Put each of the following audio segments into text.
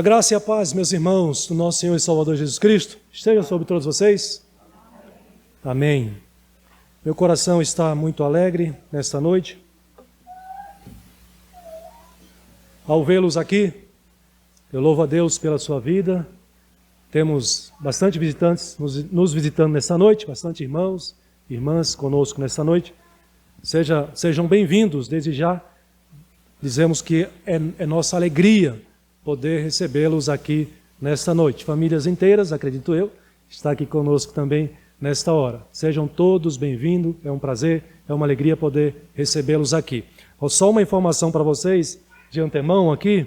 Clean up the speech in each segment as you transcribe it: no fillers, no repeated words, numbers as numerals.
A graça e a paz, meus irmãos, do nosso Senhor e Salvador Jesus Cristo, esteja sobre todos vocês. Amém. Meu coração está muito alegre nesta noite. Ao vê-los aqui, eu louvo a Deus pela sua vida. Temos bastante visitantes nos visitando nesta noite, bastante irmãos, irmãs conosco nesta noite. Sejam bem-vindos desde já. Dizemos que é nossa alegria poder recebê-los aqui nesta noite. Famílias inteiras, acredito eu, está aqui conosco também nesta hora. Sejam todos bem-vindos, é um prazer, é uma alegria poder recebê-los aqui. Só uma informação para vocês, de antemão aqui,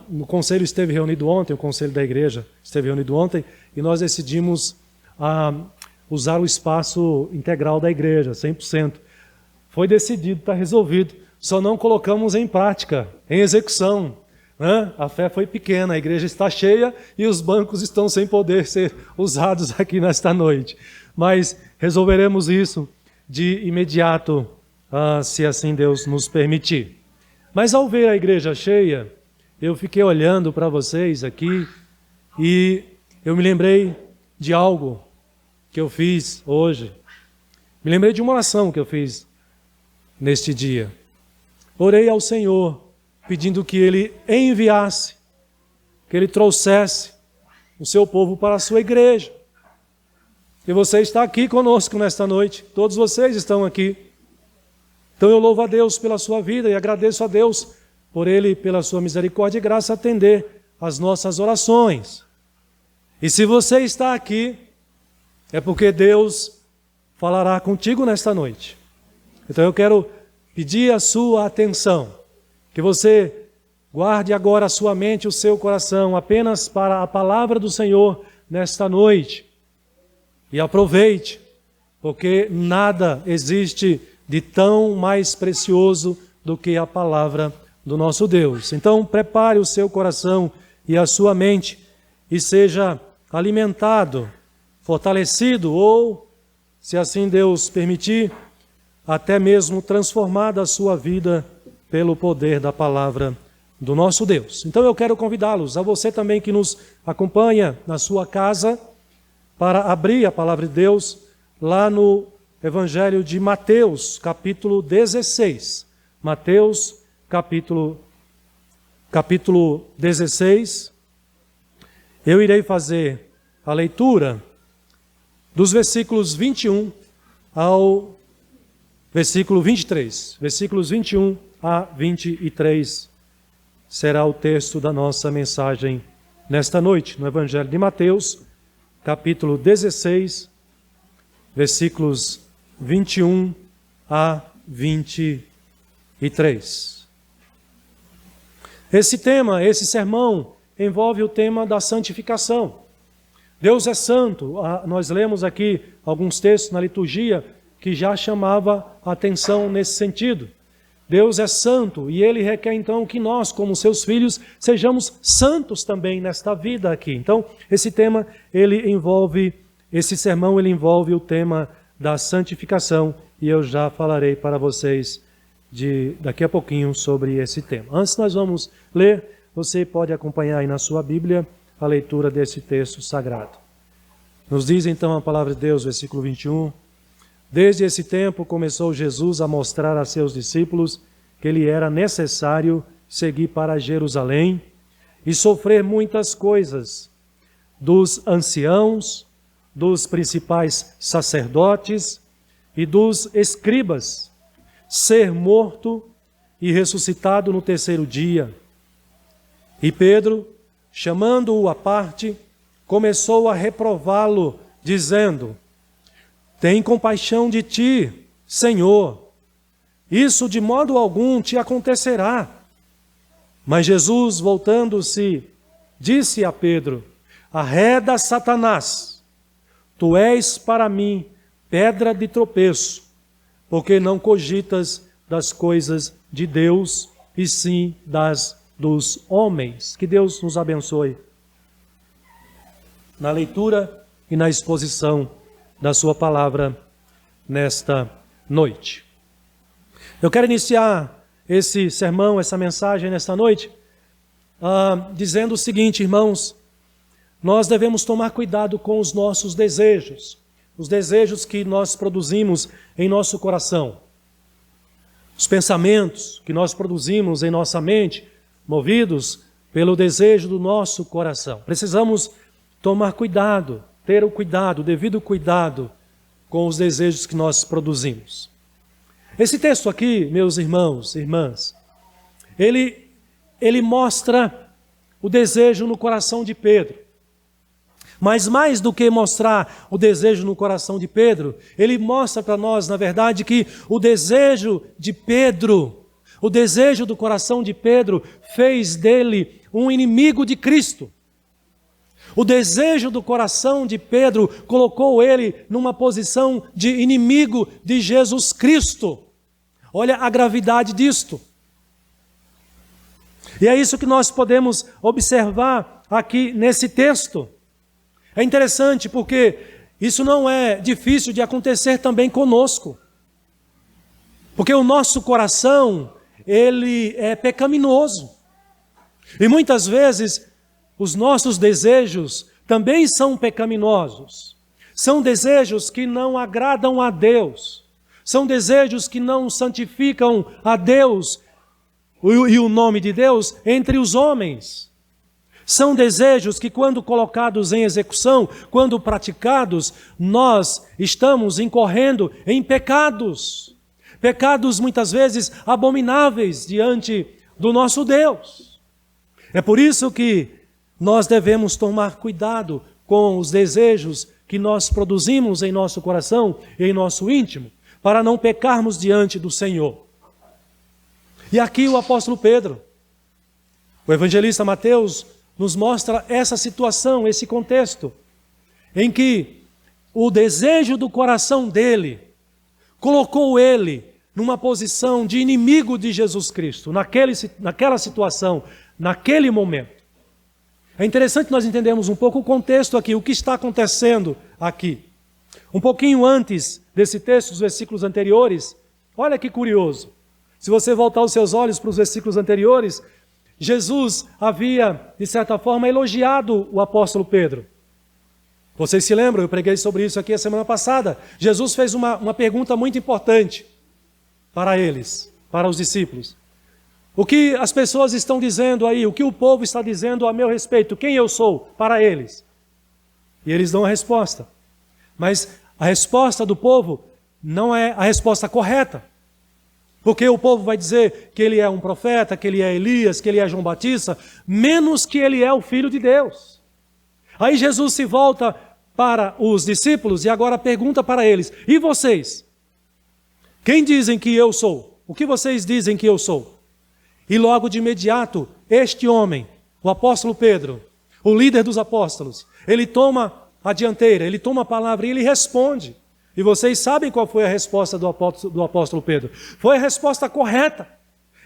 o conselho esteve reunido ontem, o conselho da igreja esteve reunido ontem, e nós decidimos usar o espaço integral da igreja, 100%. Foi decidido, está resolvido, só não colocamos em prática, em execução. A fé foi pequena, a igreja está cheia e os bancos estão sem poder ser usados aqui nesta noite. Mas resolveremos isso de imediato, se assim Deus nos permitir. Mas ao ver a igreja cheia, eu fiquei olhando para vocês aqui e eu me lembrei de algo que eu fiz hoje. Me lembrei de uma oração que eu fiz neste dia. Orei ao Senhor, pedindo que Ele enviasse, que Ele trouxesse o seu povo para a sua igreja. E você está aqui conosco nesta noite, todos vocês estão aqui. Então eu louvo a Deus pela sua vida e agradeço a Deus por Ele, pela sua misericórdia e graça, atender as nossas orações. E se você está aqui, é porque Deus falará contigo nesta noite. Então eu quero pedir a sua atenção, que você guarde agora a sua mente e o seu coração apenas para a palavra do Senhor nesta noite. E aproveite, porque nada existe de tão mais precioso do que a palavra do nosso Deus. Então prepare o seu coração e a sua mente e seja alimentado, fortalecido ou, se assim Deus permitir, até mesmo transformada a sua vida pelo poder da palavra do nosso Deus. Então eu quero convidá-los, a você também que nos acompanha na sua casa, para abrir a palavra de Deus lá no Evangelho de Mateus, capítulo 16. Mateus, capítulo 16. Eu irei fazer a leitura dos versículos 21 ao versículo 23. Versículos 21 a 23 será o texto da nossa mensagem nesta noite, no Evangelho de Mateus, capítulo 16, versículos 21 a 23. Esse sermão envolve o tema da santificação. Deus é santo. Nós lemos aqui alguns textos na liturgia que já chamava a atenção nesse sentido. Deus é santo e Ele requer então que nós, como seus filhos, sejamos santos também nesta vida aqui. Então, esse sermão envolve o tema da santificação e eu já falarei para vocês daqui a pouquinho sobre esse tema. Antes nós vamos ler, você pode acompanhar aí na sua Bíblia a leitura desse texto sagrado. Nos diz então a palavra de Deus, versículo 21. Desde esse tempo começou Jesus a mostrar a seus discípulos que lhe era necessário seguir para Jerusalém e sofrer muitas coisas dos anciãos, dos principais sacerdotes e dos escribas, ser morto e ressuscitado no terceiro dia. E Pedro, chamando-o à parte, começou a reprová-lo, dizendo: tem compaixão de ti, Senhor. Isso de modo algum te acontecerá. Mas Jesus, voltando-se, disse a Pedro: arreda, Satanás, tu és para mim pedra de tropeço, porque não cogitas das coisas de Deus, e sim dos homens. Que Deus nos abençoe na leitura e na exposição da sua palavra nesta noite. Eu quero iniciar esse sermão, essa mensagem nesta noite, dizendo o seguinte, irmãos: nós devemos tomar cuidado com os nossos desejos, os desejos que nós produzimos em nosso coração, os pensamentos que nós produzimos em nossa mente, movidos pelo desejo do nosso coração. Precisamos tomar cuidado, ter o cuidado, o devido cuidado com os desejos que nós produzimos. Esse texto aqui, meus irmãos e irmãs, ele mostra o desejo no coração de Pedro. Mas mais do que mostrar o desejo no coração de Pedro, ele mostra para nós, na verdade, que o desejo de Pedro, o desejo do coração de Pedro, fez dele um inimigo de Cristo. O desejo do coração de Pedro colocou ele numa posição de inimigo de Jesus Cristo. Olha a gravidade disto. E é isso que nós podemos observar aqui nesse texto. É interessante porque isso não é difícil de acontecer também conosco. Porque o nosso coração, ele é pecaminoso. E muitas vezes os nossos desejos também são pecaminosos. São desejos que não agradam a Deus. São desejos que não santificam a Deus e o nome de Deus entre os homens. São desejos que, quando colocados em execução, quando praticados, nós estamos incorrendo em pecados. Pecados muitas vezes abomináveis diante do nosso Deus. É por isso que nós devemos tomar cuidado com os desejos que nós produzimos em nosso coração e em nosso íntimo, para não pecarmos diante do Senhor. E aqui o apóstolo Pedro, o evangelista Mateus, nos mostra essa situação, esse contexto, em que o desejo do coração dele colocou ele numa posição de inimigo de Jesus Cristo, naquela situação, naquele momento. É interessante nós entendermos um pouco o contexto aqui, o que está acontecendo aqui. Um pouquinho antes desse texto, os versículos anteriores, olha que curioso. Se você voltar os seus olhos para os versículos anteriores, Jesus havia, de certa forma, elogiado o apóstolo Pedro. Vocês se lembram? Eu preguei sobre isso aqui a semana passada. Jesus fez uma pergunta muito importante para eles, para os discípulos. O que as pessoas estão dizendo aí? O que o povo está dizendo a meu respeito? Quem eu sou para eles? E eles dão a resposta. Mas a resposta do povo não é a resposta correta. Porque o povo vai dizer que ele é um profeta, que ele é Elias, que ele é João Batista, menos que ele é o Filho de Deus. Aí Jesus se volta para os discípulos e agora pergunta para eles: e vocês? Quem dizem que eu sou? O que vocês dizem que eu sou? E logo de imediato, este homem, o apóstolo Pedro, o líder dos apóstolos, ele toma a dianteira, ele toma a palavra e ele responde. E vocês sabem qual foi a resposta do apóstolo Pedro? Foi a resposta correta.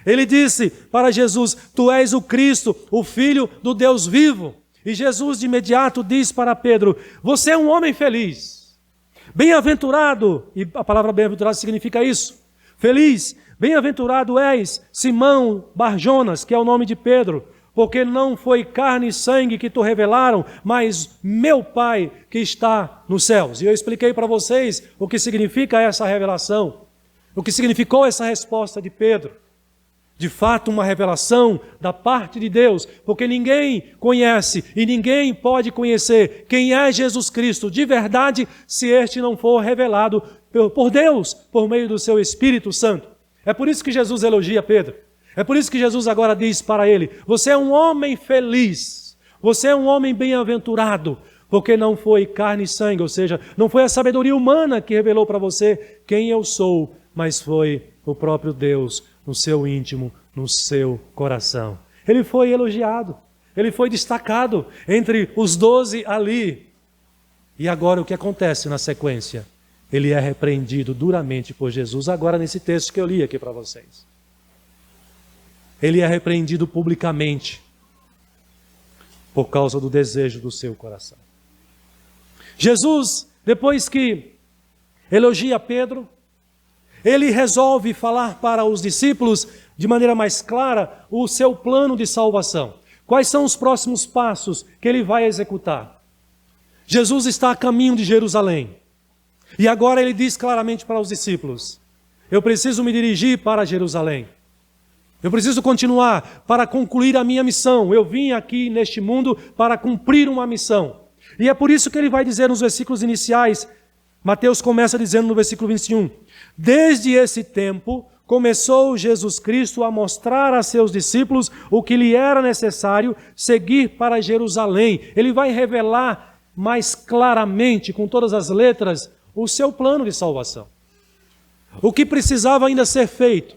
Ele disse para Jesus: tu és o Cristo, o Filho do Deus vivo. E Jesus de imediato diz para Pedro: você é um homem feliz, bem-aventurado, e a palavra bem-aventurado significa isso, feliz, bem-aventurado és, Simão Barjonas, que é o nome de Pedro, porque não foi carne e sangue que te revelaram, mas meu Pai que está nos céus. E eu expliquei para vocês o que significa essa revelação, o que significou essa resposta de Pedro. De fato, uma revelação da parte de Deus, porque ninguém conhece e ninguém pode conhecer quem é Jesus Cristo de verdade, se este não for revelado por Deus, por meio do seu Espírito Santo. É por isso que Jesus elogia Pedro. É por isso que Jesus agora diz para ele: você é um homem feliz, você é um homem bem-aventurado, porque não foi carne e sangue, ou seja, não foi a sabedoria humana que revelou para você quem eu sou, mas foi o próprio Deus no seu íntimo, no seu coração. Ele foi elogiado, ele foi destacado entre os 12 ali. E agora o que acontece na sequência? Ele é repreendido duramente por Jesus, agora nesse texto que eu li aqui para vocês. Ele é repreendido publicamente por causa do desejo do seu coração. Jesus, depois que elogia Pedro, ele resolve falar para os discípulos de maneira mais clara o seu plano de salvação. Quais são os próximos passos que ele vai executar? Jesus está a caminho de Jerusalém. E agora ele diz claramente para os discípulos: eu preciso me dirigir para Jerusalém. Eu preciso continuar para concluir a minha missão. Eu vim aqui neste mundo para cumprir uma missão. E é por isso que ele vai dizer nos versículos iniciais, Mateus começa dizendo no versículo 21, desde esse tempo começou Jesus Cristo a mostrar a seus discípulos o que lhe era necessário seguir para Jerusalém. Ele vai revelar mais claramente, com todas as letras, o seu plano de salvação. O que precisava ainda ser feito.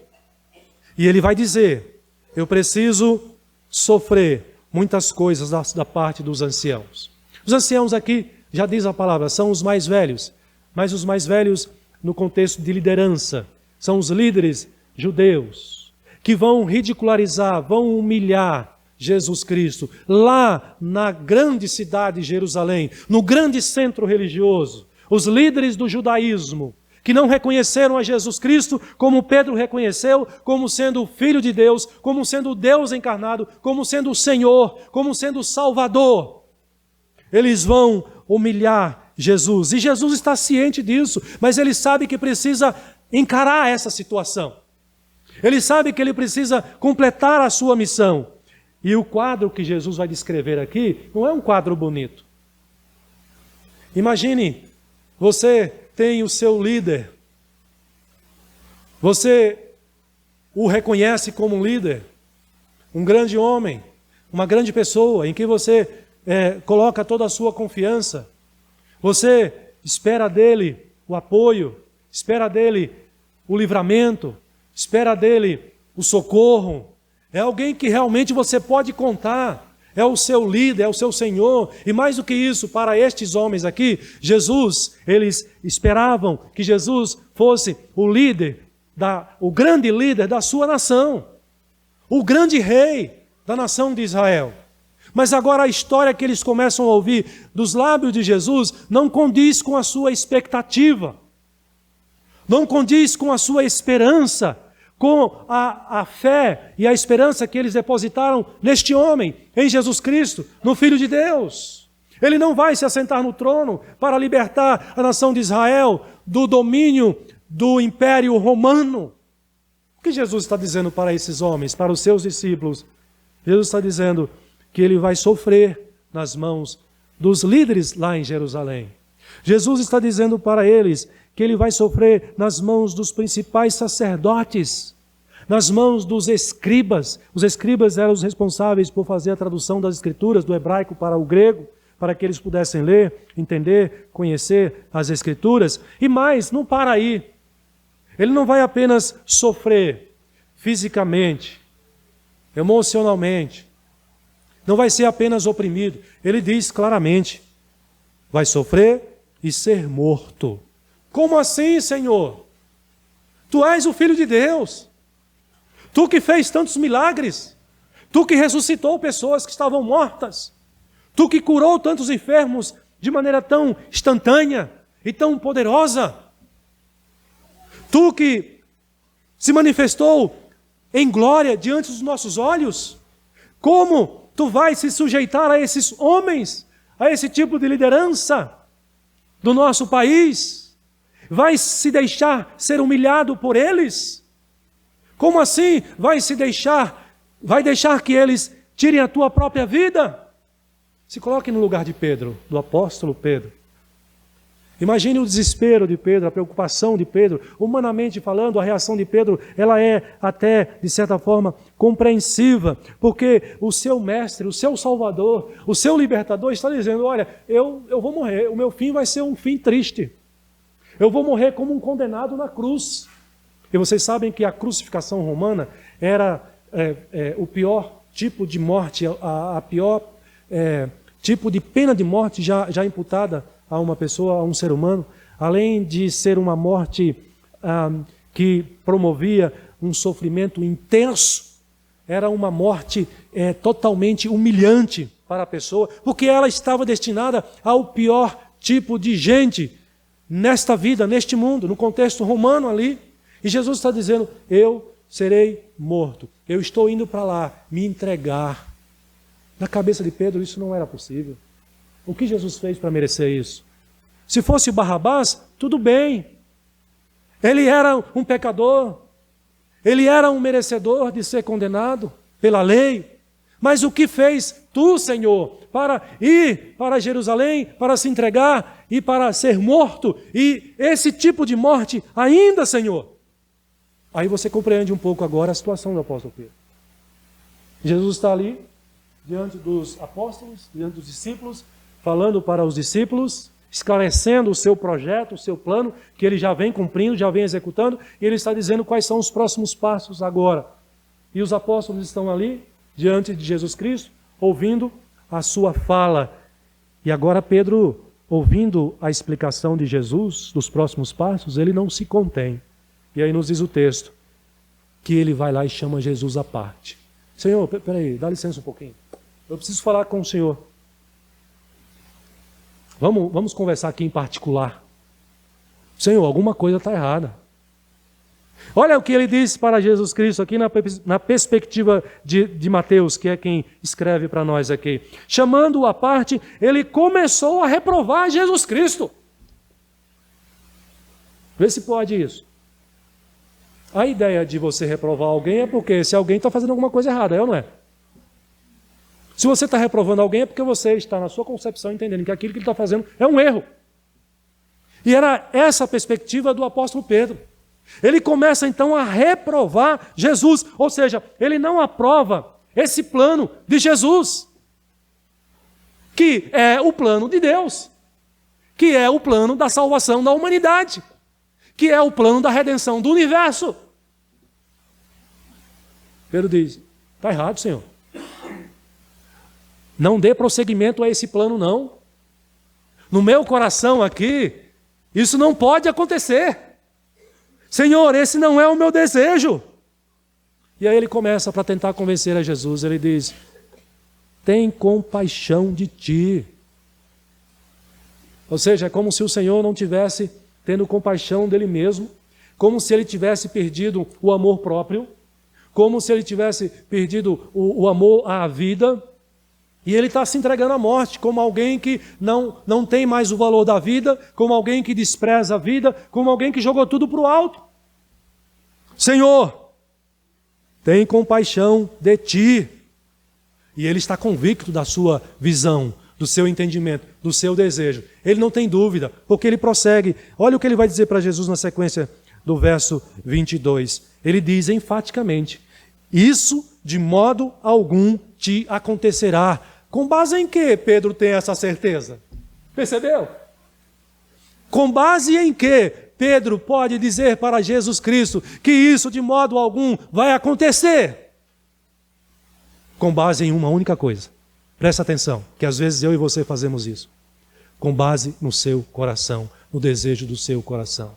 E ele vai dizer: eu preciso sofrer muitas coisas da parte dos anciãos. Os anciãos aqui, já diz a palavra, são os mais velhos. Mas os mais velhos no contexto de liderança. São os líderes judeus que vão ridicularizar, vão humilhar Jesus Cristo lá na grande cidade de Jerusalém, no grande centro religioso. Os líderes do judaísmo que não reconheceram a Jesus Cristo como Pedro reconheceu, como sendo o Filho de Deus, como sendo o Deus encarnado, como sendo o Senhor, como sendo o Salvador. Eles vão humilhar Jesus. E Jesus está ciente disso, mas ele sabe que precisa encarar essa situação. Ele sabe que ele precisa completar a sua missão. E o quadro que Jesus vai descrever aqui não é um quadro bonito. Imagine, você tem o seu líder. Você o reconhece como um líder, um grande homem, uma grande pessoa em que você coloca toda a sua confiança. Você espera dele o apoio, espera dele o livramento, espera dele o socorro. É alguém que realmente você pode contar. É o seu líder, é o seu Senhor. E mais do que isso, para estes homens aqui, Jesus, eles esperavam que Jesus fosse o líder, o grande líder da sua nação. O grande rei da nação de Israel. Mas agora a história que eles começam a ouvir dos lábios de Jesus não condiz com a sua expectativa. Não condiz com a sua esperança, com a fé e a esperança que eles depositaram neste homem, em Jesus Cristo, no Filho de Deus. Ele não vai se assentar no trono para libertar a nação de Israel do domínio do Império Romano. O que Jesus está dizendo para esses homens, para os seus discípulos? Jesus está dizendo que ele vai sofrer nas mãos dos líderes lá em Jerusalém. Jesus está dizendo para eles que ele vai sofrer nas mãos dos principais sacerdotes, nas mãos dos escribas. Os escribas eram os responsáveis por fazer a tradução das escrituras do hebraico para o grego, para que eles pudessem ler, entender, conhecer as escrituras. E mais, não para aí. Ele não vai apenas sofrer fisicamente, emocionalmente, não vai ser apenas oprimido. Ele diz claramente, vai sofrer e ser morto. Como assim, Senhor? Tu és o Filho de Deus. Tu que fez tantos milagres. Tu que ressuscitou pessoas que estavam mortas. Tu que curou tantos enfermos de maneira tão instantânea e tão poderosa. Tu que se manifestou em glória diante dos nossos olhos. Como tu vais se sujeitar a esses homens, a esse tipo de liderança do nosso país? Vais se deixar ser humilhado por eles? Como assim vai deixar que eles tirem a tua própria vida? Se coloque no lugar de Pedro, do apóstolo Pedro. Imagine o desespero de Pedro, a preocupação de Pedro. Humanamente falando, a reação de Pedro, ela é até, de certa forma, compreensiva, porque o seu mestre, o seu salvador, o seu libertador está dizendo, olha, eu vou morrer, o meu fim vai ser um fim triste. Eu vou morrer como um condenado na cruz. E vocês sabem que a crucificação romana era o pior tipo de morte, a pior tipo de pena de morte já imputada a uma pessoa, a um ser humano, além de ser uma morte que promovia um sofrimento intenso, era uma morte totalmente humilhante para a pessoa, porque ela estava destinada ao pior tipo de gente nesta vida, neste mundo, no contexto romano ali. E Jesus está dizendo, eu serei morto, eu estou indo para lá me entregar Na cabeça de Pedro isso não era possível. O que Jesus fez para merecer isso? Se fosse Barrabás, tudo bem. Ele era um pecador. Ele era um merecedor de ser condenado pela lei. Mas o que fez tu, Senhor, para ir para Jerusalém, para se entregar e para ser morto? E esse tipo de morte ainda, Senhor. Aí você compreende um pouco agora a situação do apóstolo Pedro. Jesus está ali, diante dos apóstolos, diante dos discípulos, falando para os discípulos, esclarecendo o seu projeto, o seu plano, que ele já vem cumprindo, já vem executando, e ele está dizendo quais são os próximos passos agora. E os apóstolos estão ali, diante de Jesus Cristo, ouvindo a sua fala. E agora Pedro, ouvindo a explicação de Jesus, dos próximos passos, ele não se contém. E aí nos diz o texto, que ele vai lá e chama Jesus à parte. Senhor, peraí, dá licença um pouquinho. Eu preciso falar com o Senhor. Vamos conversar aqui em particular. Senhor, alguma coisa está errada. Olha o que ele diz para Jesus Cristo aqui na perspectiva de Mateus, que é quem escreve para nós aqui. Chamando-o à parte, ele começou a reprovar Jesus Cristo. Vê se pode isso. A ideia de você reprovar alguém é porque se alguém está fazendo alguma coisa errada, é ou não é? Se você está reprovando alguém é porque você está na sua concepção entendendo que aquilo que ele está fazendo é um erro. E era essa a perspectiva do apóstolo Pedro. Ele começa então a reprovar Jesus, ou seja, ele não aprova esse plano de Jesus, que é o plano de Deus, que é o plano da salvação da humanidade, que é o plano da redenção do universo. Pedro diz, está errado, Senhor. Não dê prosseguimento a esse plano, não. No meu coração aqui, isso não pode acontecer. Senhor, esse não é o meu desejo. E aí ele começa para tentar convencer a Jesus, ele diz, tem compaixão de ti. Ou seja, é como se o Senhor não tivesse tendo compaixão dele mesmo, como se ele tivesse perdido o amor próprio, como se ele tivesse perdido o amor à vida, e ele está se entregando à morte, como alguém que não tem mais o valor da vida, como alguém que despreza a vida, como alguém que jogou tudo para o alto. Senhor, tem compaixão de ti. E ele está convicto da sua visão, do seu entendimento, do seu desejo. Ele não tem dúvida, porque ele prossegue. Olha o que ele vai dizer para Jesus na sequência do verso 22. Ele diz enfaticamente, isso de modo algum te acontecerá. Com base em que Pedro tem essa certeza? Percebeu? Com base em que Pedro pode dizer para Jesus Cristo que isso de modo algum vai acontecer? Com base em uma única coisa. Presta atenção, que às vezes eu e você fazemos isso. Com base no seu coração, no desejo do seu coração.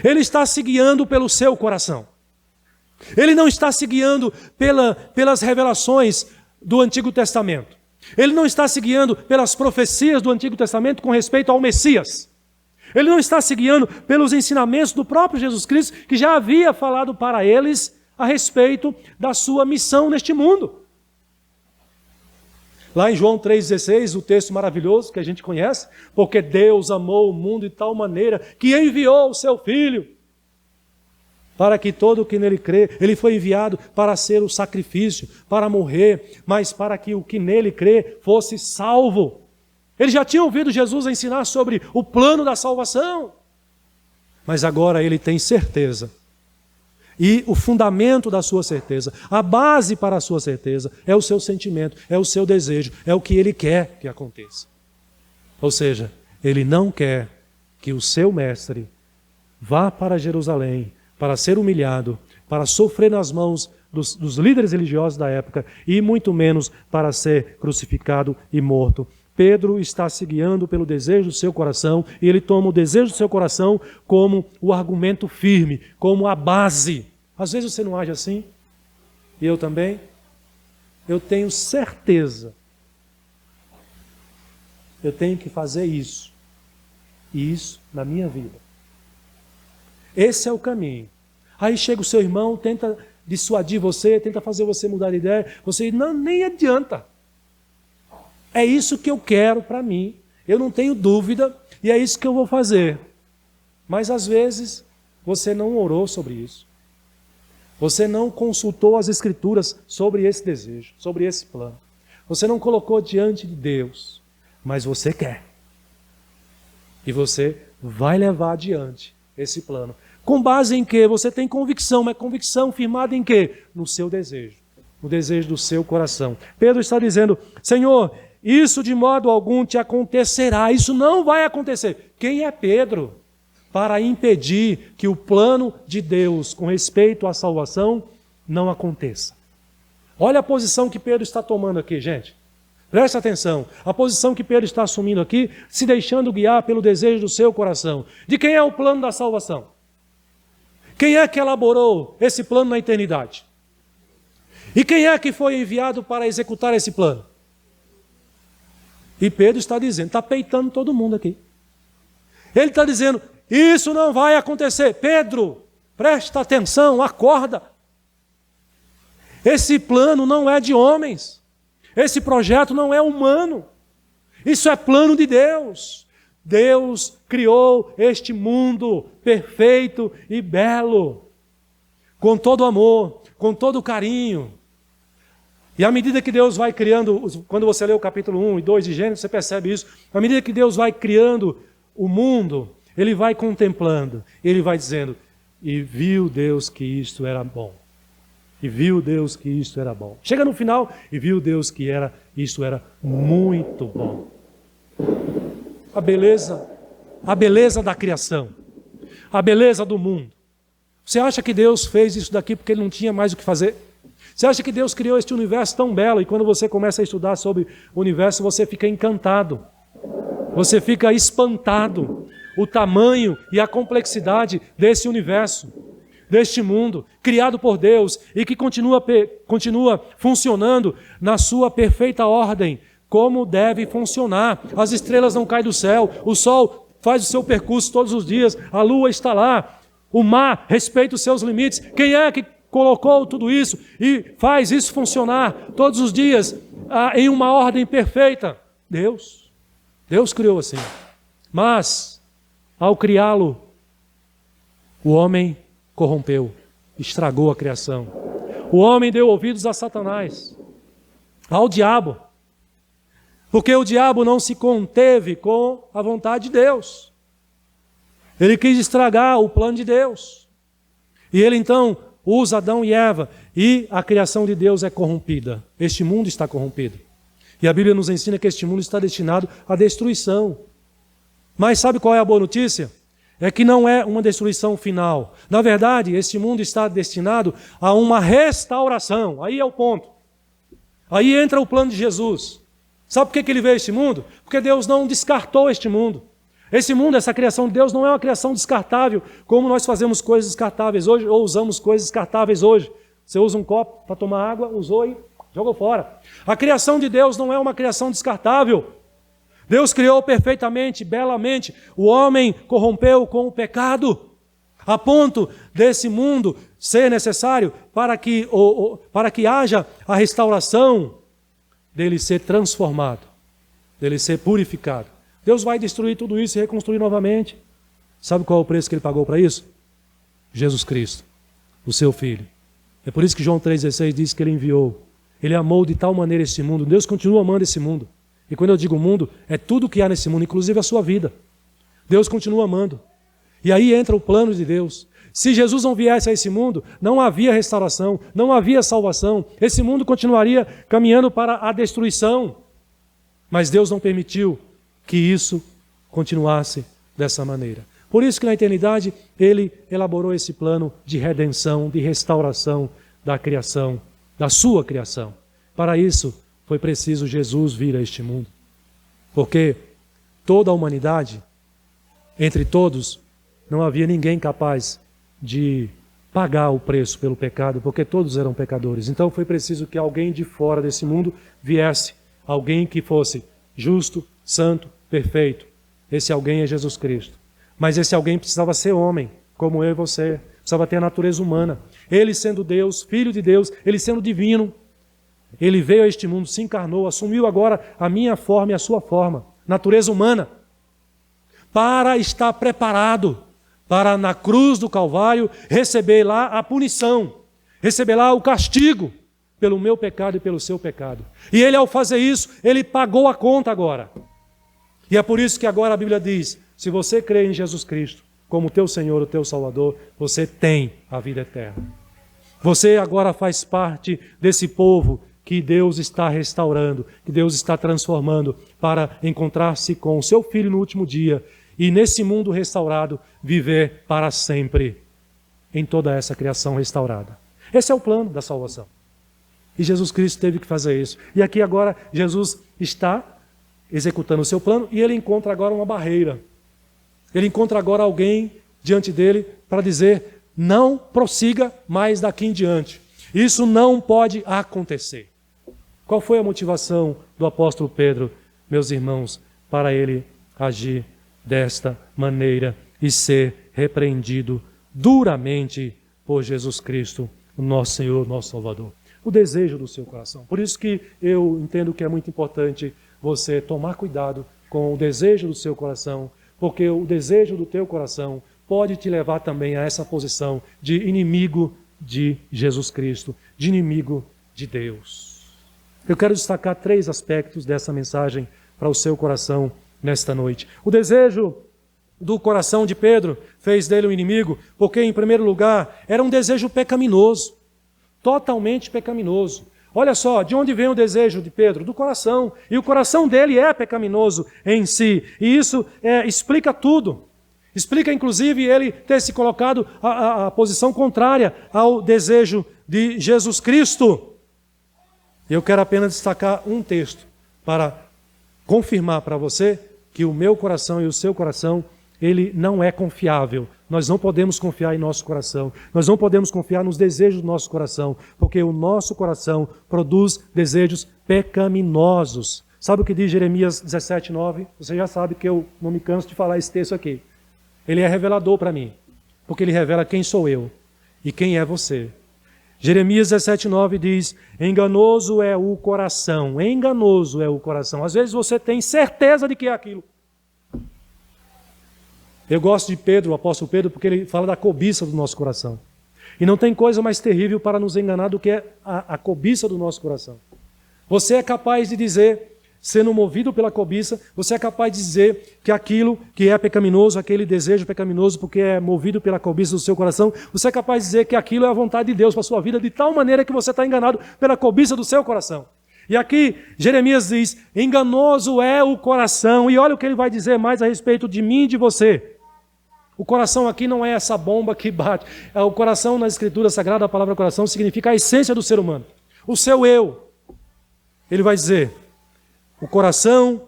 Ele está se guiando pelo seu coração. Ele não está se guiando pelas revelações do Antigo Testamento. Ele não está se guiando pelas profecias do Antigo Testamento com respeito ao Messias. Ele não está se guiando pelos ensinamentos do próprio Jesus Cristo, que já havia falado para eles a respeito da sua missão neste mundo. Lá em João 3,16, o texto maravilhoso que a gente conhece, porque Deus amou o mundo de tal maneira que enviou o seu Filho, para que todo o que nele crê, ele foi enviado para ser o sacrifício, para morrer, mas para que o que nele crê fosse salvo. Ele já tinha ouvido Jesus ensinar sobre o plano da salvação, mas agora ele tem certeza. E o fundamento da sua certeza, a base para a sua certeza, é o seu sentimento, é o seu desejo, é o que ele quer que aconteça. Ou seja, ele não quer que o seu mestre vá para Jerusalém para ser humilhado, para sofrer nas mãos dos líderes religiosos da época e muito menos para ser crucificado e morto. Pedro está se guiando pelo desejo do seu coração e ele toma o desejo do seu coração como o argumento firme, como a base. Às vezes você não age assim, e eu também. Eu tenho certeza. Eu tenho que fazer isso e isso na minha vida. Esse é o caminho. Aí chega o seu irmão, tenta dissuadir você, tenta fazer você mudar de ideia. Você não, nem adianta. É isso que eu quero para mim. Eu não tenho dúvida e é isso que eu vou fazer. Mas às vezes você não orou sobre isso. Você não consultou as Escrituras sobre esse desejo, sobre esse plano. Você não colocou diante de Deus, mas você quer. E você vai levar adiante esse plano. Com base em quê? Você tem convicção, mas convicção firmada em quê? No seu desejo, no desejo do seu coração. Pedro está dizendo, Senhor, isso de modo algum te acontecerá, isso não vai acontecer. Quem é Pedro para impedir que o plano de Deus com respeito à salvação não aconteça? Olha a posição que Pedro está tomando aqui, gente. Presta atenção. A posição que Pedro está assumindo aqui, se deixando guiar pelo desejo do seu coração. De quem é o plano da salvação? Quem é que elaborou esse plano na eternidade? E quem é que foi enviado para executar esse plano? E Pedro está dizendo, está peitando todo mundo aqui. Ele está dizendo, isso não vai acontecer. Pedro, presta atenção, acorda. Esse plano não é de homens. Esse projeto não é humano. Isso é plano de Deus. Deus criou este mundo perfeito e belo, com todo amor, com todo carinho. E à medida que Deus vai criando, quando você lê o capítulo 1 e 2 de Gênesis, você percebe isso. À medida que Deus vai criando o mundo, Ele vai contemplando, Ele vai dizendo, e viu Deus que isto era bom. E viu Deus que isto era bom. Chega no final, e viu Deus que isto era muito bom. A beleza da criação, a beleza do mundo. Você acha que Deus fez isso daqui porque Ele não tinha mais o que fazer? Você acha que Deus criou este universo tão belo e quando você começa a estudar sobre o universo, você fica encantado, você fica espantado, o tamanho e a complexidade desse universo, deste mundo, criado por Deus e que continua funcionando na sua perfeita ordem, como deve funcionar. As estrelas não caem do céu, o sol faz o seu percurso todos os dias, a lua está lá, o mar respeita os seus limites. Quem é que colocou tudo isso e faz isso funcionar todos os dias em uma ordem perfeita? Deus. Deus criou assim. Mas, ao criá-lo, o homem corrompeu, estragou a criação. O homem deu ouvidos a Satanás, ao diabo. Porque o diabo não se conteve com a vontade de Deus. Ele quis estragar o plano de Deus. E ele então usa Adão e Eva. E a criação de Deus é corrompida. Este mundo está corrompido. E a Bíblia nos ensina que este mundo está destinado à destruição. Mas sabe qual é a boa notícia? É que não é uma destruição final. Na verdade, este mundo está destinado a uma restauração. Aí é o ponto. Aí entra o plano de Jesus. Sabe por que ele veio a este mundo? Porque Deus não descartou este mundo. Esse mundo, essa criação de Deus não é uma criação descartável, como nós fazemos coisas descartáveis hoje, ou usamos coisas descartáveis hoje. Você usa um copo para tomar água, usou e jogou fora. A criação de Deus não é uma criação descartável. Deus criou perfeitamente, belamente. O homem corrompeu com o pecado, a ponto desse mundo ser necessário para que haja a restauração dele ser transformado, dele ser purificado. Deus vai destruir tudo isso e reconstruir novamente. Sabe qual é o preço que Ele pagou para isso? Jesus Cristo, o seu Filho. É por isso que João 3,16 diz que Ele enviou. Ele amou de tal maneira esse mundo. Deus continua amando esse mundo. E quando eu digo mundo, é tudo que há nesse mundo, inclusive a sua vida. Deus continua amando. E aí entra o plano de Deus. Se Jesus não viesse a esse mundo, não havia restauração, não havia salvação. Esse mundo continuaria caminhando para a destruição. Mas Deus não permitiu que isso continuasse dessa maneira. Por isso que na eternidade Ele elaborou esse plano de redenção, de restauração da criação, da sua criação. Para isso foi preciso Jesus vir a este mundo. Porque toda a humanidade, entre todos, não havia ninguém capaz de pagar o preço pelo pecado, porque todos eram pecadores. Então foi preciso que alguém de fora desse mundo viesse, alguém que fosse justo, santo, perfeito. Esse alguém é Jesus Cristo. Mas esse alguém precisava ser homem, como eu e você. Precisava ter a natureza humana. Ele sendo Deus, Filho de Deus, Ele sendo divino. Ele veio a este mundo, se encarnou, assumiu agora a minha forma e a sua forma, natureza humana, para estar preparado para na cruz do Calvário receber lá a punição, receber lá o castigo pelo meu pecado e pelo seu pecado. E ele, ao fazer isso, ele pagou a conta agora. E é por isso que agora a Bíblia diz, se você crê em Jesus Cristo como teu Senhor, o teu Salvador, você tem a vida eterna. Você agora faz parte desse povo que Deus está restaurando, que Deus está transformando para encontrar-se com o seu Filho no último dia e nesse mundo restaurado viver para sempre em toda essa criação restaurada. Esse é o plano da salvação. E Jesus Cristo teve que fazer isso. E aqui agora Jesus está executando o seu plano e ele encontra agora uma barreira. Ele encontra agora alguém diante dele para dizer, não prossiga mais daqui em diante. Isso não pode acontecer. Qual foi a motivação do apóstolo Pedro, meus irmãos, para ele agir desta maneira e ser repreendido duramente por Jesus Cristo, o nosso Senhor, nosso Salvador? O desejo do seu coração. Por isso que eu entendo que é muito importante você tomar cuidado com o desejo do seu coração, porque o desejo do teu coração pode te levar também a essa posição de inimigo de Jesus Cristo, de inimigo de Deus. Eu quero destacar 3 aspectos dessa mensagem para o seu coração nesta noite. O desejo do coração de Pedro fez dele um inimigo, porque, em primeiro lugar, era um desejo pecaminoso, totalmente pecaminoso. Olha só, de onde vem o desejo de Pedro? Do coração. E o coração dele é pecaminoso em si. E isso explica tudo. Explica, inclusive, ele ter se colocado a posição contrária ao desejo de Jesus Cristo. Eu quero apenas destacar um texto para confirmar para você que o meu coração e o seu coração, ele não é confiável. Nós não podemos confiar em nosso coração. Nós não podemos confiar nos desejos do nosso coração, porque o nosso coração produz desejos pecaminosos. Sabe o que diz Jeremias 17:9? Você já sabe que eu não me canso de falar esse texto aqui. Ele é revelador para mim, porque ele revela quem sou eu e quem é você. Jeremias 17:9 diz, enganoso é o coração, enganoso é o coração. Às vezes você tem certeza de que é aquilo. Eu gosto de Pedro, o apóstolo Pedro, porque ele fala da cobiça do nosso coração. E não tem coisa mais terrível para nos enganar do que a cobiça do nosso coração. Você é capaz de dizer, sendo movido pela cobiça, você é capaz de dizer que aquilo que é pecaminoso, aquele desejo pecaminoso, porque é movido pela cobiça do seu coração, você é capaz de dizer que aquilo é a vontade de Deus para a sua vida, de tal maneira que você está enganado pela cobiça do seu coração. E aqui Jeremias diz, enganoso é o coração, e olha o que ele vai dizer mais a respeito de mim e de você. O coração aqui não é essa bomba que bate. O coração na Escritura Sagrada, a palavra coração, significa a essência do ser humano. O seu eu. Ele vai dizer, o coração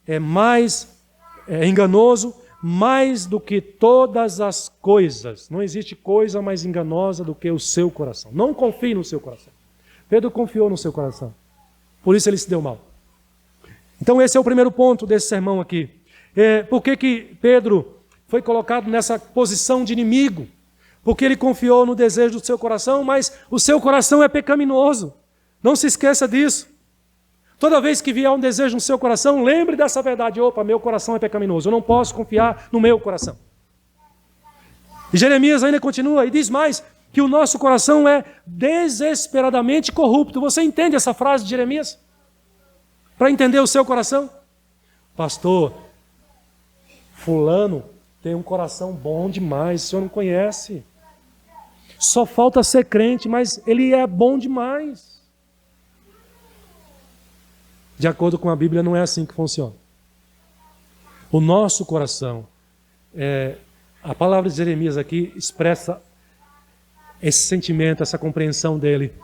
é enganoso mais do que todas as coisas. Não existe coisa mais enganosa do que o seu coração. Não confie no seu coração. Pedro confiou no seu coração. Por isso ele se deu mal. Então esse é o primeiro ponto desse sermão aqui. Por que Pedro foi colocado nessa posição de inimigo? Porque ele confiou no desejo do seu coração, mas o seu coração é pecaminoso. Não se esqueça disso. Toda vez que vier um desejo no seu coração, lembre dessa verdade. Opa, meu coração é pecaminoso. Eu não posso confiar no meu coração. E Jeremias ainda continua e diz mais, que o nosso coração é desesperadamente corrupto. Você entende essa frase de Jeremias? Para entender o seu coração? Pastor, fulano tem um coração bom demais, o senhor não conhece. Só falta ser crente, mas ele é bom demais. De acordo com a Bíblia, não é assim que funciona. O nosso coração, a palavra de Jeremias aqui expressa esse sentimento, essa compreensão dele.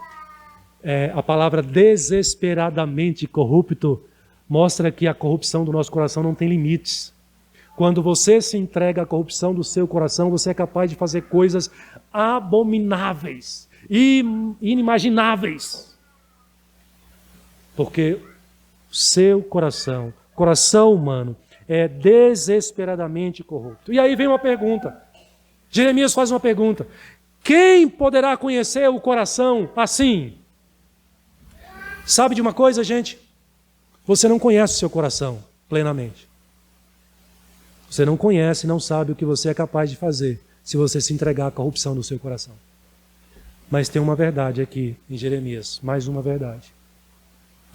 A palavra desesperadamente corrupto mostra que a corrupção do nosso coração não tem limites. Quando você se entrega à corrupção do seu coração, você é capaz de fazer coisas abomináveis, inimagináveis. Porque o seu coração humano, é desesperadamente corrupto. E aí vem uma pergunta. Jeremias faz uma pergunta. Quem poderá conhecer o coração assim? Sabe de uma coisa, gente? Você não conhece o seu coração plenamente. Você não conhece, não sabe o que você é capaz de fazer se você se entregar à corrupção do seu coração. Mas tem uma verdade aqui em Jeremias, mais uma verdade.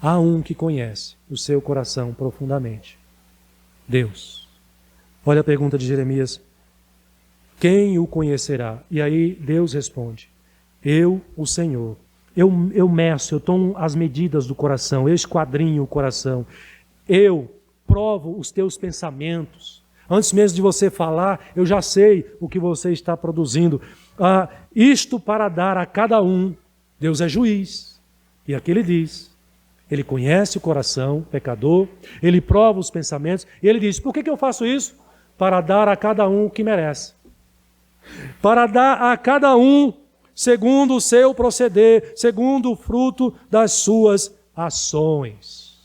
Há um que conhece o seu coração profundamente. Deus. Olha a pergunta de Jeremias. Quem o conhecerá? E aí Deus responde. Eu, o Senhor. Eu meço, eu tomo as medidas do coração, eu esquadrinho o coração. Eu provo os teus pensamentos. Antes mesmo de você falar, eu já sei o que você está produzindo. Isto para dar a cada um. Deus é juiz. E aqui ele diz. Ele conhece o coração pecador, ele prova os pensamentos, e ele diz, por que eu faço isso? Para dar a cada um o que merece. Para dar a cada um segundo o seu proceder, segundo o fruto das suas ações.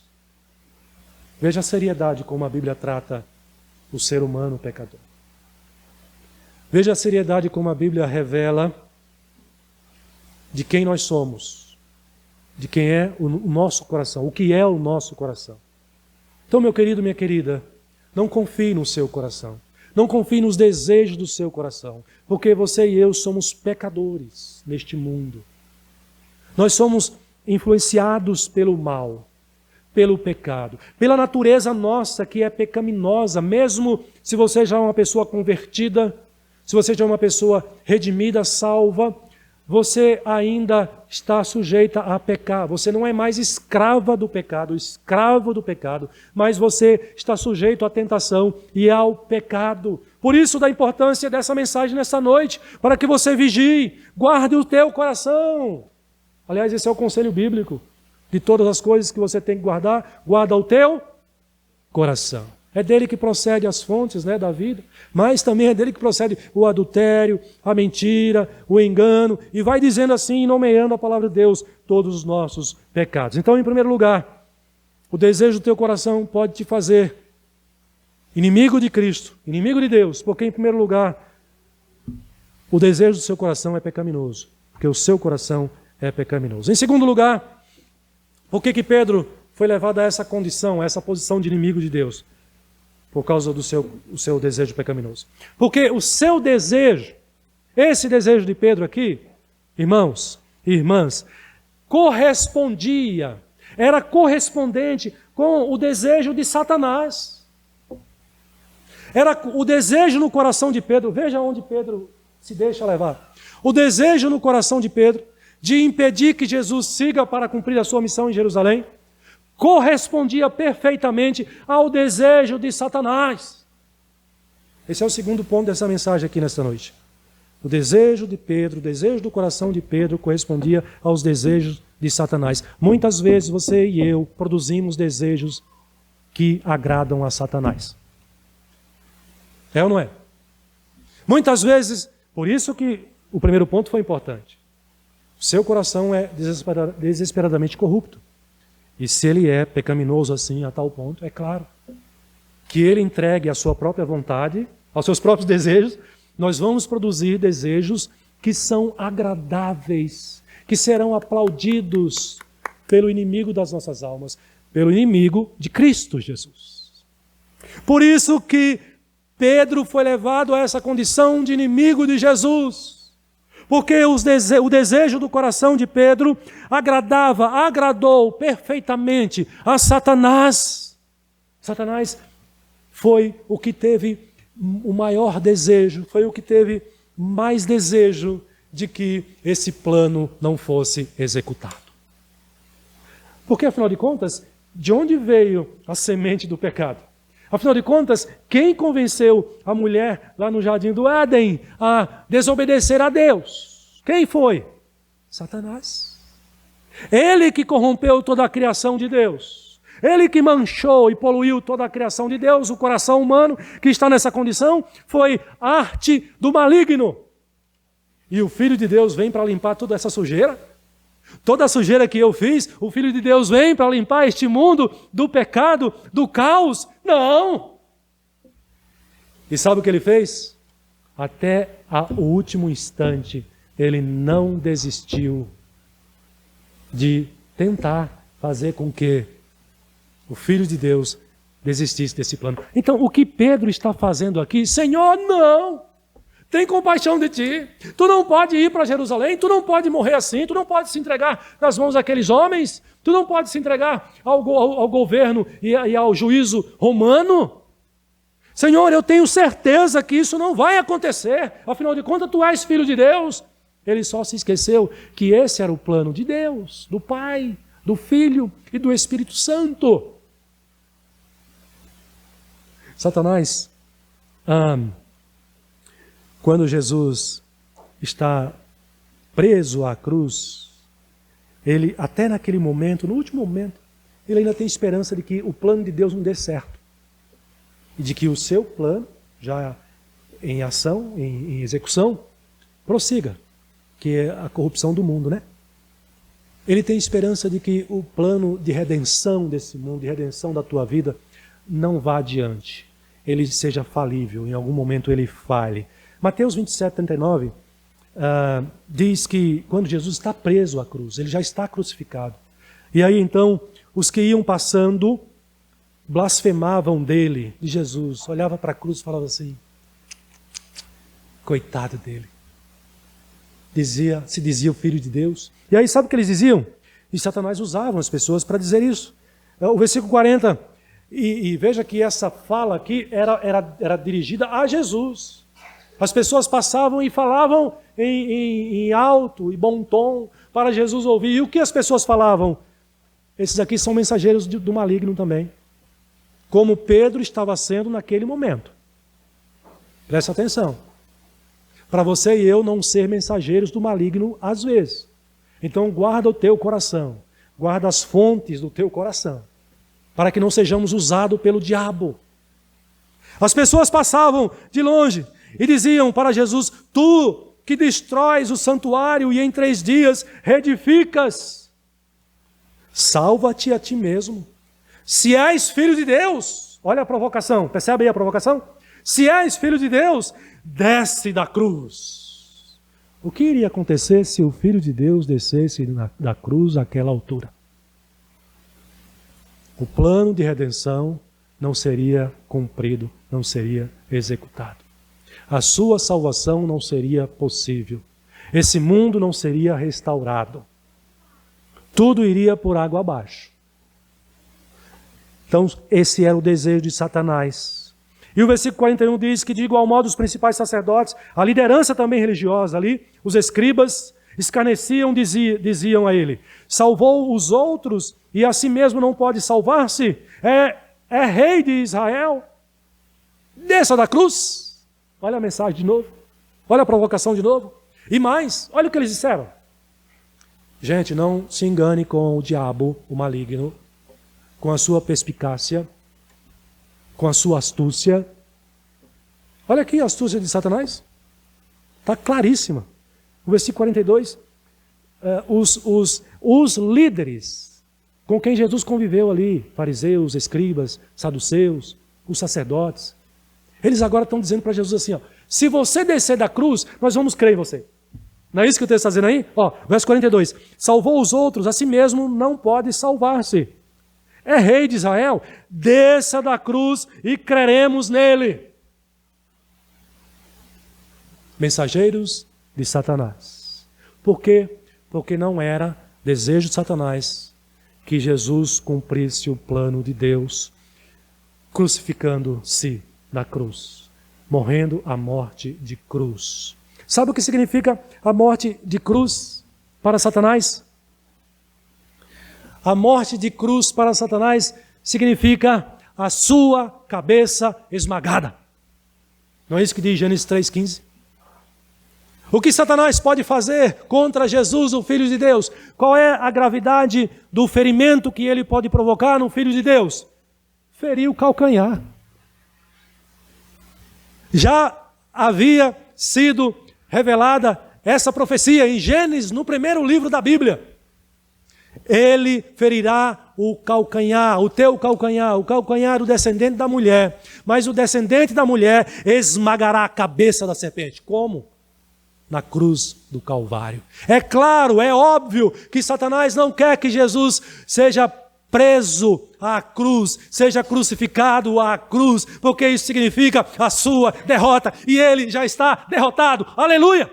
Veja a seriedade como a Bíblia trata o ser humano pecador. Veja a seriedade como a Bíblia revela de quem nós somos. De quem é o nosso coração, o que é o nosso coração. Então, meu querido, minha querida, não confie no seu coração. Não confie nos desejos do seu coração. Porque você e eu somos pecadores neste mundo. Nós somos influenciados pelo mal, pelo pecado, pela natureza nossa que é pecaminosa, mesmo se você já é uma pessoa convertida, se você já é uma pessoa redimida, salva, você ainda está sujeita a pecar. Você não é mais escrava do pecado, escravo do pecado, mas você está sujeito à tentação e ao pecado. Por isso da importância dessa mensagem nessa noite, para que você vigie, guarde o teu coração. Aliás, esse é o conselho bíblico. De todas as coisas que você tem que guardar, guarda o teu coração. É dele que procede as fontes, da vida, mas também é dele que procede o adultério, a mentira, o engano, e vai dizendo assim, nomeando a palavra de Deus, todos os nossos pecados. Então, em primeiro lugar, o desejo do teu coração pode te fazer inimigo de Cristo, inimigo de Deus, porque, em primeiro lugar, o desejo do seu coração é pecaminoso, porque o seu coração é pecaminoso. Em segundo lugar, por que Pedro foi levado a essa condição, a essa posição de inimigo de Deus? Por causa do seu desejo pecaminoso. Porque o seu desejo, esse desejo de Pedro aqui, irmãos e irmãs, era correspondente com o desejo de Satanás. Era o desejo no coração de Pedro, veja onde Pedro se deixa levar. O desejo no coração de Pedro de impedir que Jesus siga para cumprir a sua missão em Jerusalém, correspondia perfeitamente ao desejo de Satanás. Esse é o segundo ponto dessa mensagem aqui nesta noite. O desejo de Pedro, o desejo do coração de Pedro correspondia aos desejos de Satanás. Muitas vezes você e eu produzimos desejos que agradam a Satanás. É ou não é? Muitas vezes, por isso que o primeiro ponto foi importante. O seu coração é desesperadamente corrupto. E se ele é pecaminoso assim a tal ponto, é claro que ele entregue a sua própria vontade, aos seus próprios desejos, nós vamos produzir desejos que são agradáveis, que serão aplaudidos pelo inimigo das nossas almas, pelo inimigo de Cristo Jesus. Por isso que Pedro foi levado a essa condição de inimigo de Jesus. Porque o desejo do coração de Pedro agradou perfeitamente a Satanás. Satanás foi o que teve o maior desejo, foi o que teve mais desejo de que esse plano não fosse executado. Porque, afinal de contas, de onde veio a semente do pecado? Afinal de contas, quem convenceu a mulher lá no jardim do Éden a desobedecer a Deus? Quem foi? Satanás. Ele que corrompeu toda a criação de Deus. Ele que manchou e poluiu toda a criação de Deus. O coração humano que está nessa condição foi arte do maligno. E o Filho de Deus vem para limpar toda essa sujeira. Toda a sujeira que eu fiz, o Filho de Deus vem para limpar este mundo do pecado, do caos. Não! E sabe o que ele fez? Até o último instante, ele não desistiu de tentar fazer com que o Filho de Deus desistisse desse plano. Então, o que Pedro está fazendo aqui? Senhor, não! Tem compaixão de ti. Tu não pode ir para Jerusalém, tu não pode morrer assim, tu não pode se entregar nas mãos daqueles homens, tu não pode se entregar ao governo e ao juízo romano. Senhor, eu tenho certeza que isso não vai acontecer. Afinal de contas, tu és filho de Deus. Ele só se esqueceu que esse era o plano de Deus, do Pai, do Filho e do Espírito Santo. Satanás, quando Jesus está preso à cruz, ele, até naquele momento, no último momento, ele ainda tem esperança de que o plano de Deus não dê certo. E de que o seu plano, já em ação, em execução, prossiga, que é a corrupção do mundo, né? Ele tem esperança de que o plano de redenção desse mundo, de redenção da tua vida, não vá adiante. Ele seja falível, em algum momento ele falhe. Mateus 27, 39, diz que quando Jesus está preso à cruz, ele já está crucificado. E aí então, os que iam passando blasfemavam dele, de Jesus, olhava para a cruz e falava assim, coitado dele. Se dizia o Filho de Deus. E aí sabe o que eles diziam? E Satanás usava as pessoas para dizer isso. O versículo 40, e veja que essa fala aqui era dirigida a Jesus. As pessoas passavam e falavam em alto e bom tom para Jesus ouvir. E o que as pessoas falavam? Esses aqui são mensageiros do maligno também. Como Pedro estava sendo naquele momento. Presta atenção. Para você e eu não ser mensageiros do maligno às vezes. Então guarda o teu coração. Guarda as fontes do teu coração. Para que não sejamos usados pelo diabo. As pessoas passavam de longe e diziam para Jesus, tu que destróis o santuário e em 3 dias reedificas, salva-te a ti mesmo. Se és filho de Deus, olha a provocação, percebe aí a provocação? Se és filho de Deus, desce da cruz. O que iria acontecer se o Filho de Deus descesse da cruz àquela altura? O plano de redenção não seria cumprido, não seria executado. A sua salvação não seria possível. Esse mundo não seria restaurado. Tudo iria por água abaixo. Então, esse era o desejo de Satanás. E o versículo 41 diz que, de igual modo, os principais sacerdotes, a liderança também religiosa ali, os escribas, escarneciam, diziam a ele, salvou os outros e a si mesmo não pode salvar-se? É rei de Israel? Desça da cruz. Olha a mensagem de novo. Olha a provocação de novo. E mais, olha o que eles disseram. Gente, não se engane com o diabo, o maligno, com a sua perspicácia, com a sua astúcia. Olha aqui a astúcia de Satanás. Está claríssima. O versículo 42, os líderes com quem Jesus conviveu ali, fariseus, escribas, saduceus, os sacerdotes, eles agora estão dizendo para Jesus assim, ó, se você descer da cruz, nós vamos crer em você. Não é isso que o texto está dizendo aí? Ó, verso 42, salvou os outros, a si mesmo não pode salvar-se. É rei de Israel? Desça da cruz e creremos nele. Mensageiros de Satanás. Por quê? Porque não era desejo de Satanás que Jesus cumprisse o plano de Deus, crucificando-se na cruz, morrendo a morte de cruz. Sabe o que significa a morte de cruz para Satanás? A morte de cruz para Satanás significa a sua cabeça esmagada. Não é isso que diz Gênesis 3,15? O que Satanás pode fazer contra Jesus, o Filho de Deus? Qual é a gravidade do ferimento que ele pode provocar no Filho de Deus? Ferir o calcanhar. Já havia sido revelada essa profecia em Gênesis, no primeiro livro da Bíblia. Ele ferirá o calcanhar, o teu calcanhar, o calcanhar do descendente da mulher. Mas o descendente da mulher esmagará a cabeça da serpente. Como? na cruz do Calvário. É claro, é óbvio que Satanás não quer que Jesus seja preso à cruz, seja crucificado à cruz, porque isso significa a sua derrota, e ele já está derrotado. Aleluia!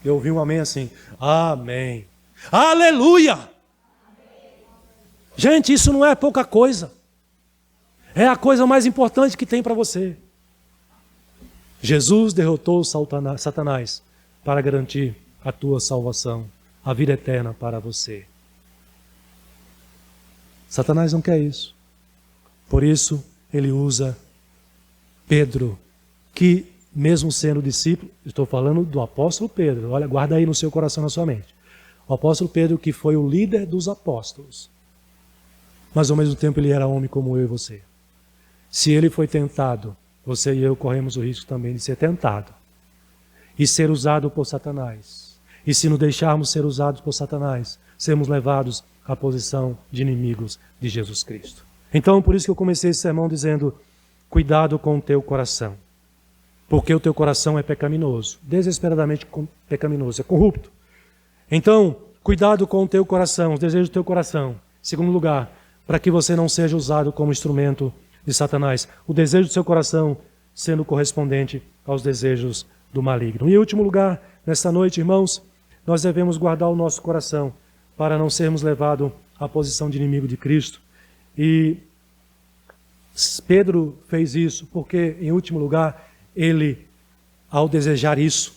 Eu ouvi um amém assim, amém. Aleluia! Gente, isso não é pouca coisa. É a coisa mais importante que tem para você. Jesus derrotou Satanás para garantir a tua salvação, a vida eterna para você. Satanás não quer isso. Por isso, ele usa Pedro, que mesmo sendo discípulo, estou falando do apóstolo Pedro, olha, guarda aí no seu coração, na sua mente. O apóstolo Pedro, que foi o líder dos apóstolos, mas ao mesmo tempo ele era homem como eu e você. Se ele foi tentado, você e eu corremos o risco também de ser tentado e ser usado por Satanás. E se nos deixarmos ser usados por Satanás, sermos levados à posição de inimigos de Jesus Cristo. Então, por isso que eu comecei esse sermão dizendo, cuidado com o teu coração, porque o teu coração é pecaminoso, desesperadamente pecaminoso, é corrupto. Então, cuidado com o teu coração, os desejos do teu coração. Segundo lugar, para que você não seja usado como instrumento de Satanás, o desejo do seu coração sendo correspondente aos desejos do maligno. E em último lugar, nesta noite, irmãos, nós devemos guardar o nosso coração para não sermos levados à posição de inimigo de Cristo. E Pedro fez isso porque, em último lugar, ele, ao desejar isso,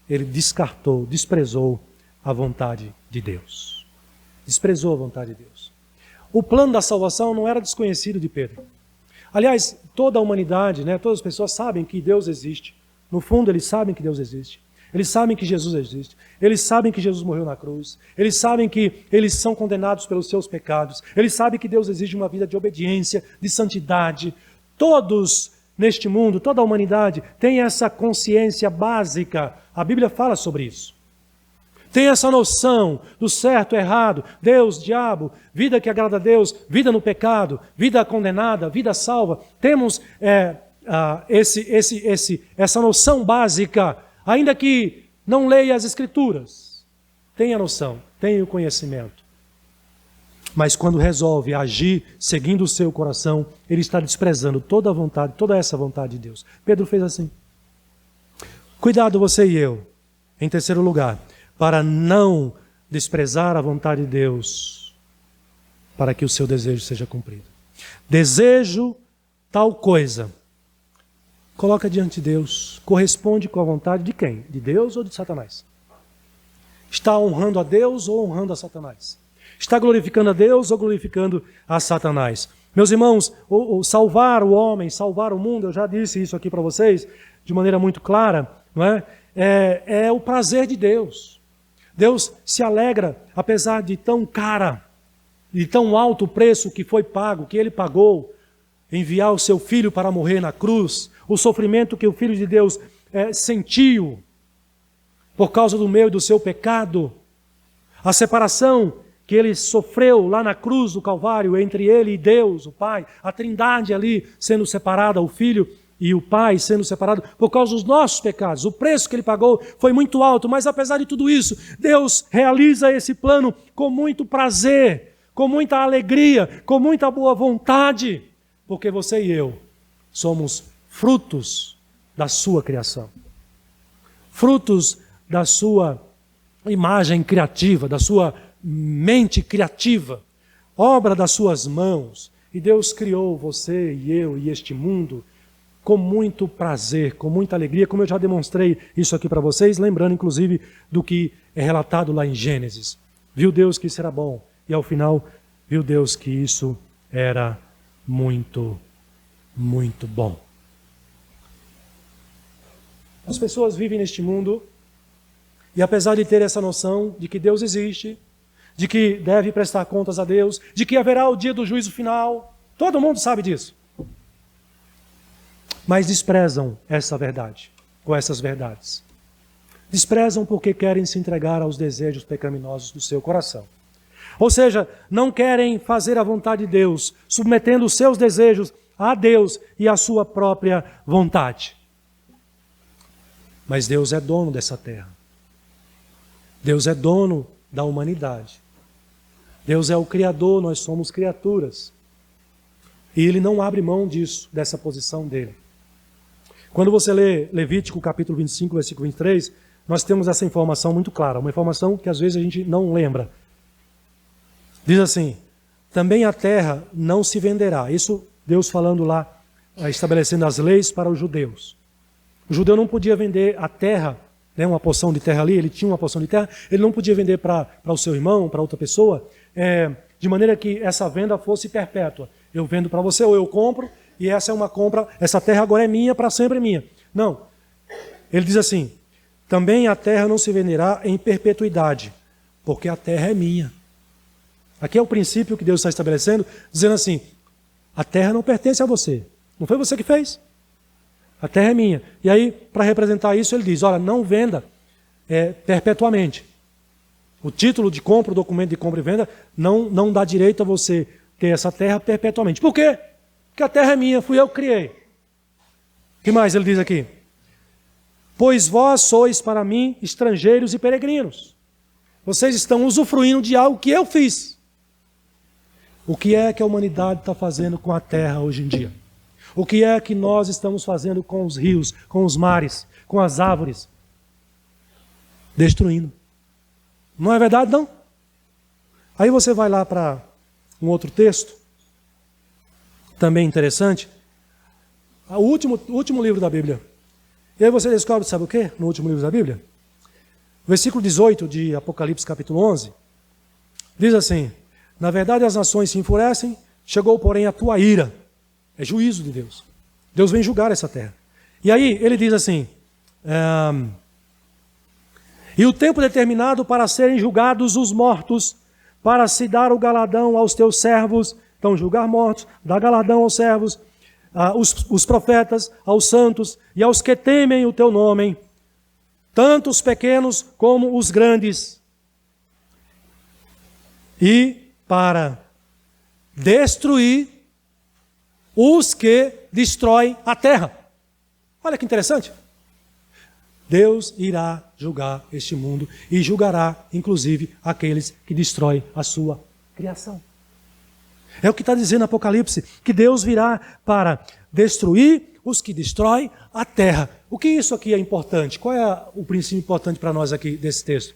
ele descartou, desprezou a vontade de Deus. Desprezou a vontade de Deus. O plano da salvação não era desconhecido de Pedro. Aliás, toda a humanidade, todas as pessoas sabem que Deus existe. No fundo, eles sabem que Deus existe. Eles sabem que Jesus existe. Eles sabem que Jesus morreu na cruz. Eles sabem que eles são condenados pelos seus pecados. Eles sabem que Deus exige uma vida de obediência, de santidade. Todos neste mundo, toda a humanidade tem essa consciência básica. A Bíblia fala sobre isso. Tem essa noção do certo, errado, Deus, diabo, vida que agrada a Deus, vida no pecado, vida condenada, vida salva. Temos essa noção básica, ainda que não leia as Escrituras. Tenha a noção, tenha o conhecimento. Mas quando resolve agir seguindo o seu coração, ele está desprezando toda a vontade, toda essa vontade de Deus. Pedro fez assim. Cuidado você e eu. Em terceiro lugar, para não desprezar a vontade de Deus, para que o seu desejo seja cumprido. Desejo tal coisa. Coloca diante de Deus. Corresponde com a vontade de quem? De Deus ou de Satanás? Está honrando a Deus ou honrando a Satanás? Está glorificando a Deus ou glorificando a Satanás? Meus irmãos, salvar o homem, salvar o mundo, eu já disse isso aqui para vocês de maneira muito clara, não é? É o prazer de Deus. Deus se alegra, apesar de tão cara, de tão alto o preço que foi pago, que Ele pagou, enviar o seu Filho para morrer na cruz, o sofrimento que o Filho de Deus sentiu por causa do meu e do seu pecado, a separação que Ele sofreu lá na cruz do Calvário entre Ele e Deus, o Pai, a Trindade ali sendo separada, o Filho e o Pai sendo separados por causa dos nossos pecados. O preço que Ele pagou foi muito alto, mas apesar de tudo isso, Deus realiza esse plano com muito prazer, com muita alegria, com muita boa vontade, porque você e eu somos frutos da sua criação, frutos da sua imagem criativa, da sua mente criativa, obra das suas mãos. E Deus criou você e eu e este mundo com muito prazer, com muita alegria, como eu já demonstrei isso aqui para vocês, lembrando inclusive do que é relatado lá em Gênesis. Viu Deus que isso era bom, e ao final viu Deus que isso era muito, muito bom. As pessoas vivem neste mundo, e apesar de ter essa noção de que Deus existe, de que deve prestar contas a Deus, de que haverá o dia do juízo final, todo mundo sabe disso. Mas desprezam essa verdade, ou essas verdades. Desprezam porque querem se entregar aos desejos pecaminosos do seu coração. Ou seja, não querem fazer a vontade de Deus, submetendo os seus desejos a Deus e à sua própria vontade. Mas Deus é dono dessa terra. Deus é dono da humanidade. Deus é o Criador, nós somos criaturas. E Ele não abre mão disso, dessa posição dele. Quando você lê Levítico capítulo 25, versículo 23, nós temos essa informação muito clara, uma informação que às vezes a gente não lembra. Diz assim: também a terra não se venderá. Isso Deus falando lá, estabelecendo as leis para os judeus. O judeu não podia vender a terra, né, uma porção de terra ali, ele tinha uma porção de terra, ele não podia vender para o seu irmão, para outra pessoa, de maneira que essa venda fosse perpétua. Eu vendo para você, ou eu compro, e essa é uma compra, essa terra agora é minha, para sempre é minha. Não. Ele diz assim: também a terra não se venderá em perpetuidade, porque a terra é minha. Aqui é o princípio que Deus está estabelecendo, dizendo assim: a terra não pertence a você. Não foi você que fez. A terra é minha. E aí, para representar isso, ele diz: olha, não venda perpetuamente. O título de compra, o documento de compra e venda, não dá direito a você ter essa terra perpetuamente. Por quê? Porque a terra é minha, fui eu que criei. O que mais ele diz aqui? Pois vós sois para mim estrangeiros e peregrinos. Vocês estão usufruindo de algo que eu fiz. O que é que a humanidade está fazendo com a terra hoje em dia? O que é que nós estamos fazendo com os rios, com os mares, com as árvores? Destruindo. Não é verdade, não? Aí você vai lá para um outro texto, também interessante, o último livro da Bíblia. E aí você descobre, sabe o quê? No último livro da Bíblia? Versículo 18 de Apocalipse capítulo 11, diz assim: na verdade as nações se enfurecem, chegou porém a tua ira. É juízo de Deus. Deus vem julgar essa terra. E aí ele diz assim: e o tempo determinado para serem julgados os mortos, para se dar o galardão aos teus servos. Então, julgar mortos, dar galardão aos servos, os profetas, aos santos e aos que temem o teu nome, tanto os pequenos como os grandes. E para destruir os que destroem a terra. Olha que interessante. Deus irá julgar este mundo e julgará, inclusive, aqueles que destroem a sua criação. É o que está dizendo Apocalipse, que Deus virá para destruir os que destroem a terra. O que isso aqui é importante? Qual é o princípio importante para nós aqui desse texto?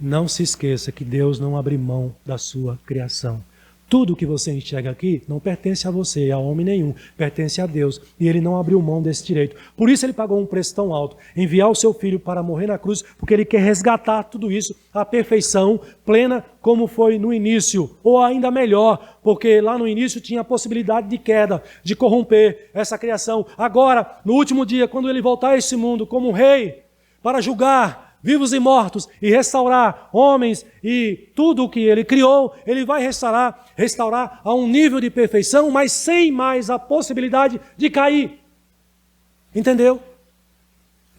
Não se esqueça que Deus não abre mão da sua criação. Tudo que você enxerga aqui não pertence a você, a homem nenhum, pertence a Deus. E Ele não abriu mão desse direito. Por isso Ele pagou um preço tão alto, enviar o seu Filho para morrer na cruz, porque Ele quer resgatar tudo isso, a perfeição plena como foi no início. Ou ainda melhor, porque lá no início tinha a possibilidade de queda, de corromper essa criação. Agora, no último dia, quando Ele voltar a esse mundo como um rei, para julgar vivos e mortos, e restaurar homens e tudo o que Ele criou, Ele vai restaurar a um nível de perfeição, mas sem mais a possibilidade de cair. Entendeu?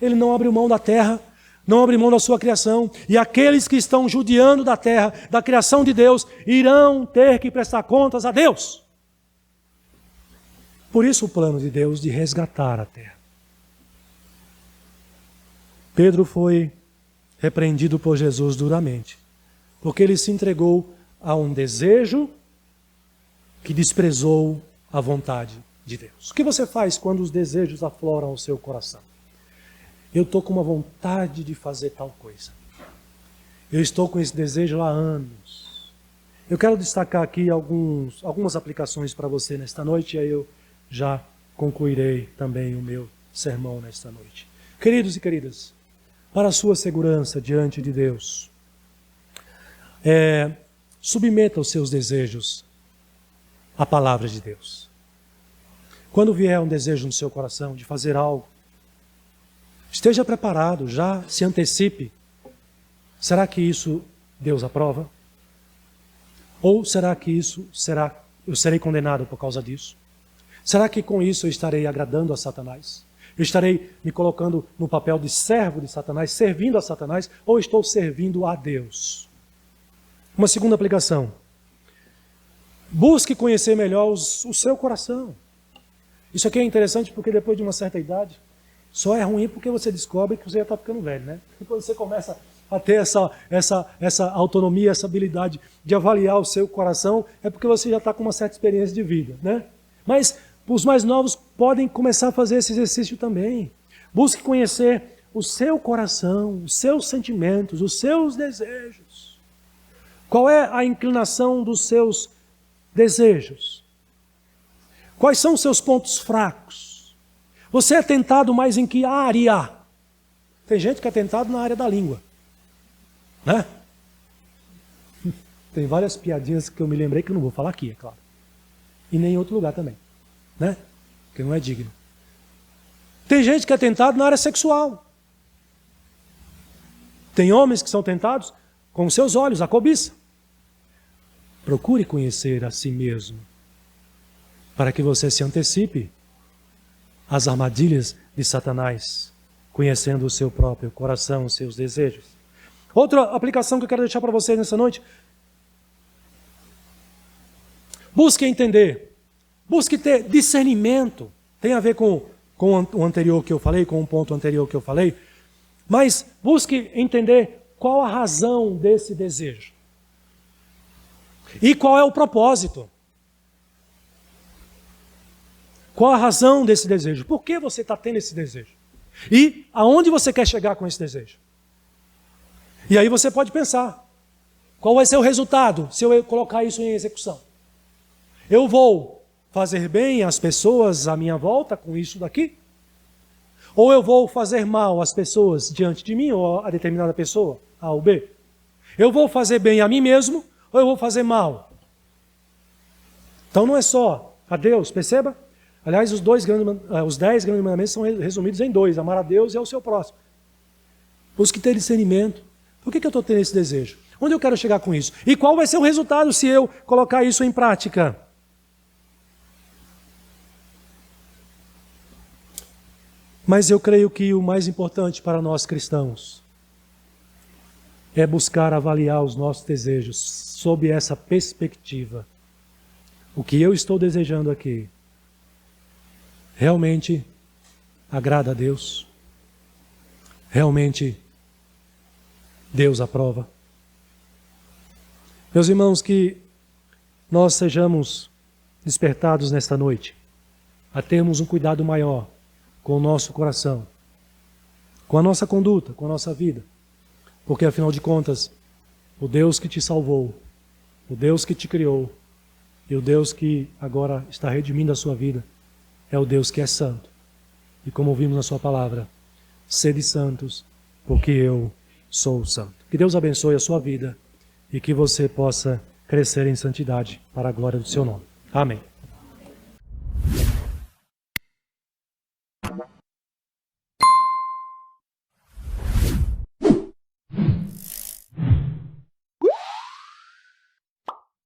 Ele não abre mão da terra, não abre mão da sua criação, e aqueles que estão judiando da terra, da criação de Deus, irão ter que prestar contas a Deus. Por isso o plano de Deus de resgatar a terra. Pedro foi repreendido por Jesus duramente, porque ele se entregou a um desejo que desprezou a vontade de Deus. O que você faz quando os desejos afloram ao seu coração? Eu estou com uma vontade de fazer tal coisa. Eu estou com esse desejo há anos. Eu quero destacar aqui algumas aplicações para você nesta noite, e aí eu já concluirei também o meu sermão nesta noite. Queridos e queridas, para a sua segurança diante de Deus, submeta os seus desejos à palavra de Deus. Quando vier um desejo no seu coração de fazer algo, esteja preparado, já se antecipe. Será que isso Deus aprova? Ou será que eu serei condenado por causa disso? Será que com isso eu estarei agradando a Satanás? Eu estarei me colocando no papel de servo de Satanás, servindo a Satanás, ou estou servindo a Deus? Uma segunda aplicação. Busque conhecer melhor o seu coração. Isso aqui é interessante porque depois de uma certa idade, Só é ruim porque você descobre que você já está ficando velho, né? Depois você começa a ter essa autonomia, essa habilidade de avaliar o seu coração, é porque você já está com uma certa experiência de vida, né? Mas os mais novos podem começar a fazer esse exercício também. Busque conhecer o seu coração, os seus sentimentos, os seus desejos. Qual é a inclinação dos seus desejos? Quais são os seus pontos fracos? Você é tentado mais em que área? Tem gente que é tentado na área da língua, né? Tem várias piadinhas que eu me lembrei que eu não vou falar aqui, é claro. E nem em outro lugar também, né? Porque não é digno. Tem gente que é tentado na área sexual. Tem homens que são tentados com os seus olhos, a cobiça. Procure conhecer a si mesmo, para que você se antecipe às armadilhas de Satanás, conhecendo o seu próprio coração, os seus desejos. Outra aplicação que eu quero deixar para vocês nessa noite. Busque entender, busque ter discernimento. Tem a ver com o anterior que eu falei, com o ponto anterior que eu falei. Mas busque entender qual a razão desse desejo. E qual é o propósito. Qual a razão desse desejo? Por que você está tendo esse desejo? E aonde você quer chegar com esse desejo? E aí você pode pensar, qual vai ser o resultado se eu colocar isso em execução? Eu vou fazer bem às pessoas à minha volta com isso daqui? Ou eu vou fazer mal às pessoas diante de mim, ou a determinada pessoa, A ou B? Eu vou fazer bem a mim mesmo, ou eu vou fazer mal? Então não é só a Deus, perceba? Aliás, os 10 grandes mandamentos são resumidos em 2, amar a Deus e ao seu próximo. Busque ter discernimento. Por que eu estou tendo esse desejo? Onde eu quero chegar com isso? E qual vai ser o resultado se eu colocar isso em prática? Mas eu creio que o mais importante para nós cristãos é buscar avaliar os nossos desejos sob essa perspectiva. O que eu estou desejando aqui realmente agrada a Deus? Realmente Deus aprova? Meus irmãos, que nós sejamos despertados nesta noite a termos um cuidado maior com o nosso coração, com a nossa conduta, com a nossa vida. Porque, afinal de contas, o Deus que te salvou, o Deus que te criou e o Deus que agora está redimindo a sua vida é o Deus que é santo. E como ouvimos na sua palavra, sede santos, porque eu sou santo. Que Deus abençoe a sua vida e que você possa crescer em santidade para a glória do seu nome. Amém.